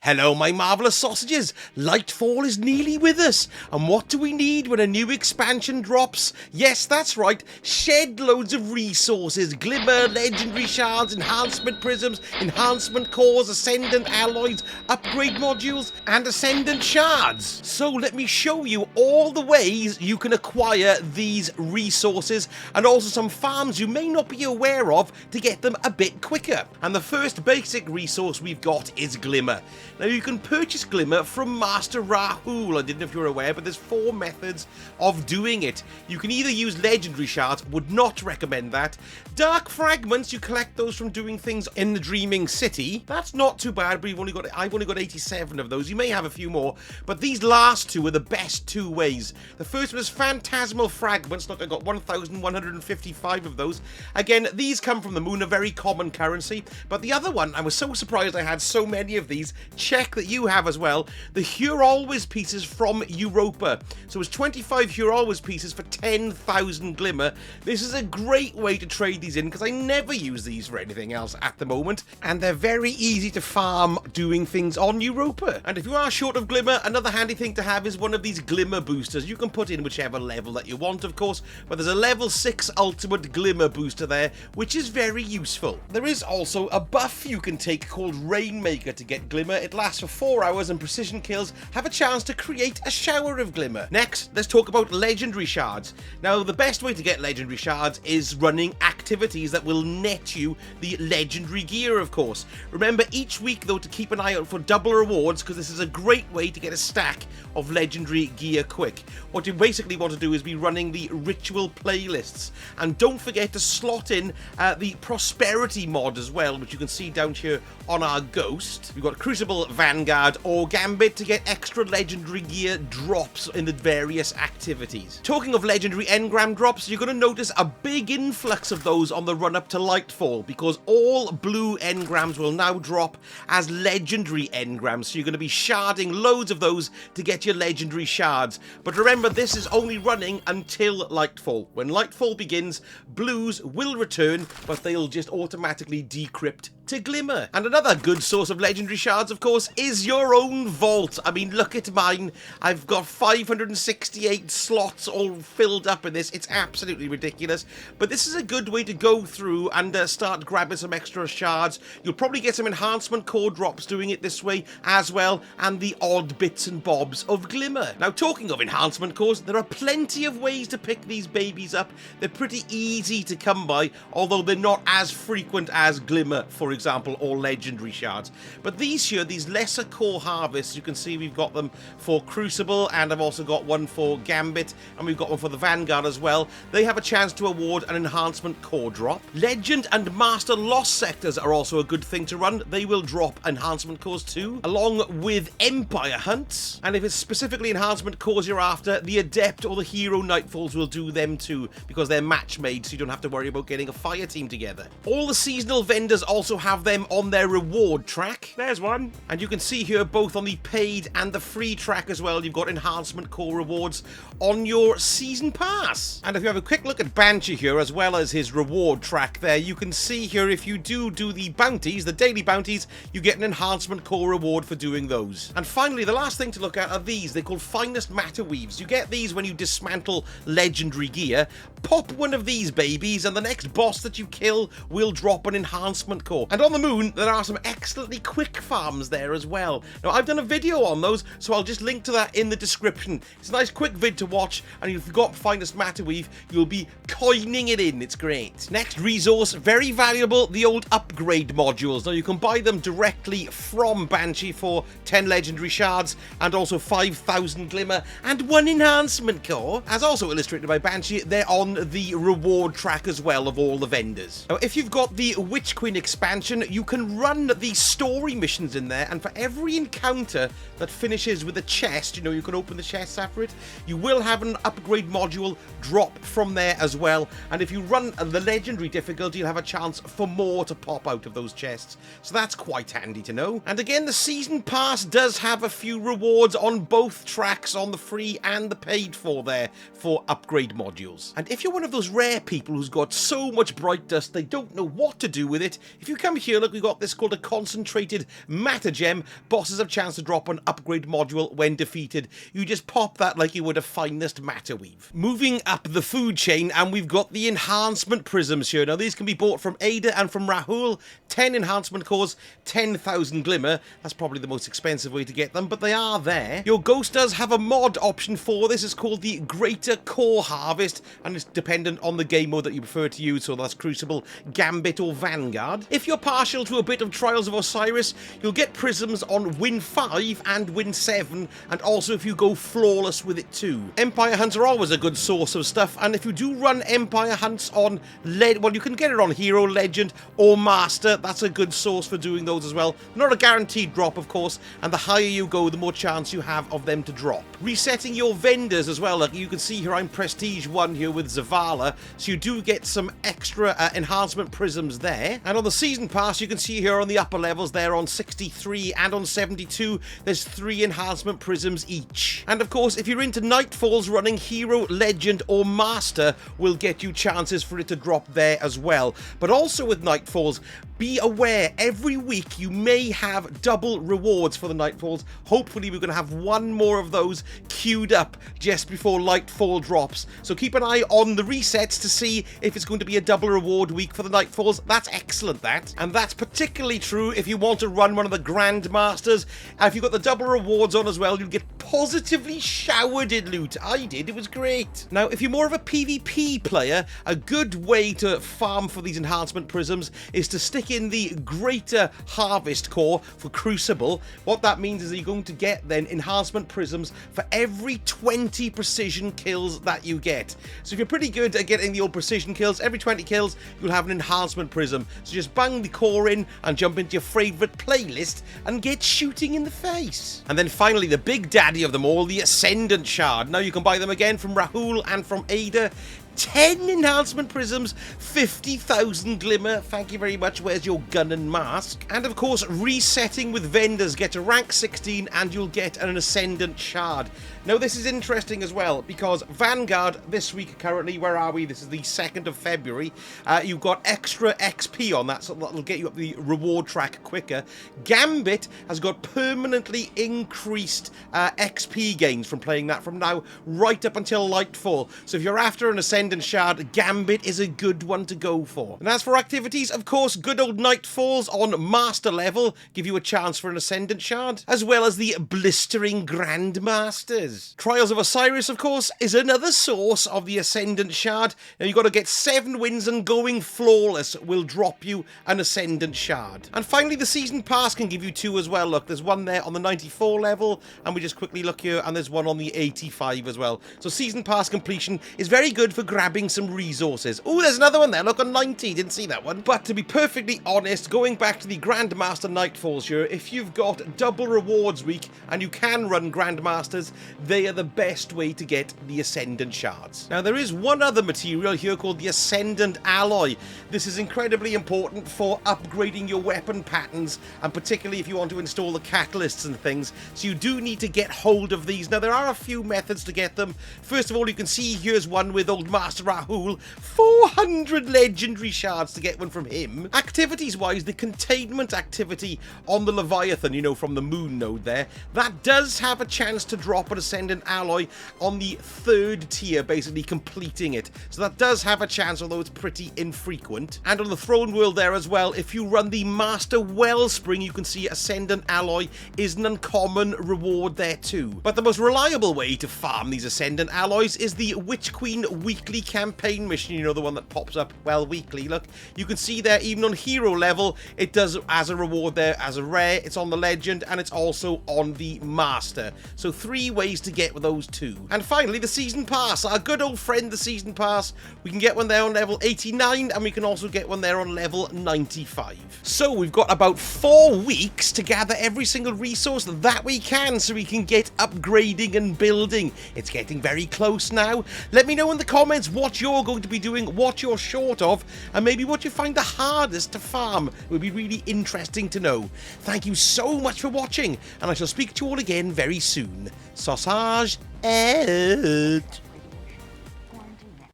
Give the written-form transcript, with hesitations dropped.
Hello, my marvellous sausages! Lightfall is nearly with us, and what do we need when a new expansion drops? Yes, that's right, shed loads of resources, Glimmer, Legendary Shards, Enhancement Prisms, Enhancement Cores, Ascendant Alloys, Upgrade Modules, and Ascendant Shards. So let me show you all the ways you can acquire these resources, and also some farms you may not be aware of to get them a bit quicker. And the first basic resource we've got is Glimmer. Now you can purchase Glimmer from Master Rahul. I didn't know if you were aware, but there's 4 methods of doing it. You can either use Legendary Shards, would not recommend that. Dark Fragments, you collect those from doing things in the Dreaming City. That's not too bad, but I've only got 87 of those. You may have a few more, but these last 2 are the best 2 ways. The first one is Phantasmal Fragments. Look, I got 1,155 of those. Again, these come from the moon, a very common currency. But the other one, I was so surprised I had so many of these. Check that you have as well. The Huralways pieces from Europa. So it's 25 Huralways pieces for 10,000 Glimmer. This is a great way to trade these in because I never use these for anything else at the moment. And they're very easy to farm doing things on Europa. And if you are short of Glimmer, another handy thing to have is one of these Glimmer boosters. You can put in whichever level that you want, of course. But there's a level 6 ultimate Glimmer booster there, which is very useful. There is also a buff you can take called Rainmaker to get Glimmer. It lasts for 4 hours and precision kills have a chance to create a shower of Glimmer. Next, let's talk about Legendary Shards. Now, the best way to get Legendary Shards is running activities that will net you the Legendary gear, of course. Remember each week, though, to keep an eye out for double rewards because this is a great way to get a stack of Legendary gear quick. What you basically want to do is be running the ritual playlists. And don't forget to slot in the Prosperity mod as well, which you can see down here on our Ghost. We've got Crucible, Vanguard, or Gambit to get extra Legendary gear drops in the various activities. Talking of Legendary engram drops, you're going to notice a big influx of those on the run-up to Lightfall because all blue engrams will now drop as Legendary engrams. So you're going to be sharding loads of those to get your Legendary Shards. But remember, this is only running until Lightfall. When Lightfall begins, blues will return, but they'll just automatically decrypt to Glimmer. And another good source of Legendary Shards, of course, is your own vault. I mean, look at mine. I've got 568 slots all filled up in this. It's absolutely ridiculous. But this is a good way to go through and start grabbing some extra shards. You'll probably get some enhancement core drops doing it this way as well, and the odd bits and bobs of Glimmer. Now, talking of enhancement cores, there are plenty of ways to pick these babies up. They're pretty easy to come by, although they're not as frequent as Glimmer, for example, or Legendary Shards. But these here, these lesser core harvests, you can see we've got them for Crucible, and I've also got one for Gambit, and we've got one for the Vanguard as well. They have a chance to award an enhancement core drop. Legend and Master Lost sectors are also a good thing to run. They will drop enhancement cores too, along with Empire Hunts. And if it's specifically enhancement cores you're after, the Adept or the Hero Nightfalls will do them too, because they're match made, so you don't have to worry about getting a fire team together. All the seasonal vendors also have them on their reward track. There's one. And you can see here both on the paid and the free track as well, you've got enhancement core rewards on your season pass. And if you have a quick look at Banshee here, as well as his reward track there, you can see here if you do the bounties, the daily bounties, you get an enhancement core reward for doing those. And finally, the last thing to look at are these. They're called Finest Matter Weaves. You get these when you dismantle Legendary gear. Pop one of these babies, and the next boss that you kill will drop an enhancement core. And on the moon, there are some excellently quick farms there as well. Now, I've done a video on those, so I'll just link to that in the description. It's a nice quick vid to watch, and if you've got Finest Matter Weave, you'll be coining it in. It's great. Next resource, very valuable, the old upgrade modules. Now, you can buy them directly from Banshee for 10 Legendary Shards, and also 5,000 Glimmer, and 1 enhancement core. As also illustrated by Banshee, they're on the reward track as well of all the vendors. Now, if you've got the Witch Queen expansion, you can run the story missions in there, and for every encounter that finishes with a chest, you know, you can open the chests after it, you will have an upgrade module drop from there as well. And if you run the the legendary difficulty, you'll have a chance for more to pop out of those chests. So that's quite handy to know. And again, the season pass does have a few rewards on both tracks, on the free and the paid for there, for upgrade modules. And if you're one of those rare people who's got so much bright dust they don't know what to do with it, if you come here, look, we've got this called a concentrated matter gem. Bosses have a chance to drop an upgrade module when defeated. You just pop that like you would a finest matter weave. Moving up the food chain, and we've got the enhancement prisms here. Now these can be bought from Ada and from Rahul. 10 enhancement cores, 10,000 glimmer. That's probably the most expensive way to get them, but they are there. Your ghost does have a mod option for this. It's called the Greater Core Harvest, and it's dependent on the game mode that you prefer to use, so that's Crucible, Gambit or Vanguard. If you're partial to a bit of Trials of Osiris, you'll get prisms on Win 5 and Win 7, and also if you go flawless with it too. Empire Hunts are always a good source of stuff, and if you do run Empire Hunts on well, you can get it on Hero, Legend or Master. That's a good source for doing those as well. Not a guaranteed drop, of course, and the higher you go, the more chance you have of them to drop. Resetting your vendors as well. Like you can see here, I'm Prestige 1 here with Zavala, so you do get some extra enhancement prisms there. And on the season pass, you can see here on the upper levels there on 63 and on 72, there's 3 enhancement prisms each. And of course, if you're into Nightfalls, running Hero, Legend or Master will get you chances for it to drop there as well. But also with Nightfalls, be aware, every week you may have double rewards for the Nightfalls. Hopefully we're going to have one more of those queued up just before Lightfall drops. So keep an eye on the resets to see if it's going to be a double reward week for the Nightfalls. That's excellent, that. And that's particularly true if you want to run one of the Grandmasters. If you've got the double rewards on as well, you'll get positively showered in loot. I did, it was great. Now, if you're more of a PvP player, a good way to farm for these enhancement prisms is to stick in the Greater Harvest core for Crucible. What that means is that you're going to get then enhancement prisms for every 20 precision kills that you get. So if you're pretty good at getting the old precision kills, every 20 kills you'll have an enhancement prism. So just bang the core in and jump into your favourite playlist and get shooting in the face. And then finally, the big daddy of them all, the Ascendant Shard. Now you can buy them again from Rahul and from Ada. 10 enhancement prisms, 50,000 glimmer. Thank you very much. Where's your gun and mask? And of course, resetting with vendors. Get to rank 16 and you'll get an Ascendant Shard. Now this is interesting as well, because Vanguard this week currently, where are we? This is the 2nd of February. You've got extra XP on that, so that'll get you up the reward track quicker. Gambit has got permanently increased XP gains from playing that from now right up until Lightfall. So if you're after an Ascendant Shard, Gambit is a good one to go for. And as for activities, of course, good old Nightfalls on Master level give you a chance for an Ascendant Shard, as well as the blistering Grandmasters. Trials of Osiris, of course, is another source of the Ascendant Shard. Now you've got to get 7 wins and going flawless will drop you an Ascendant Shard. And finally, the Season Pass can give you 2 as well. Look, there's one there on the 94 level, and we just quickly look here, and there's one on the 85 as well. So Season Pass completion is very good for grabbing some resources. Oh, there's another one there. Look, on 90. Didn't see that one. But to be perfectly honest, going back to the Grandmaster Nightfalls here, if you've got double rewards week and you can run Grandmasters, they are the best way to get the Ascendant Shards. Now, there is one other material here called the Ascendant Alloy. This is incredibly important for upgrading your weapon patterns, and particularly if you want to install the catalysts and things. So you do need to get hold of these. Now, there are a few methods to get them. First of all, you can see here's one with old Master Rahul. 400 legendary shards to get one from him. Activities-wise, the containment activity on the Leviathan, you know, from the moon node there, that does have a chance to drop an Ascendant Alloy on the 3rd tier, basically completing it. So that does have a chance, although it's pretty infrequent. And on the Throne World there as well, if you run the Master Wellspring, you can see Ascendant Alloy is an uncommon reward there too. But the most reliable way to farm these Ascendant Alloys is the Witch Queen weekly campaign mission, you know, the one that pops up, well, weekly. Look, you can see there, even on hero level, it does as a reward there, as a rare, it's on the legend, and it's also on the master. So 3 ways to get those 2. And finally, the Season Pass, our good old friend, the Season Pass. We can get one there on level 89, and we can also get one there on level 95. So we've got about 4 weeks to gather every single resource that we can, so we can get upgrading and building. It's getting very close now. Let me know in the comments comments what you're going to be doing, what you're short of, and maybe what you find the hardest to farm. It would be really interesting to know. Thank you so much for watching, and I shall speak to you all again very soon. Sausage out.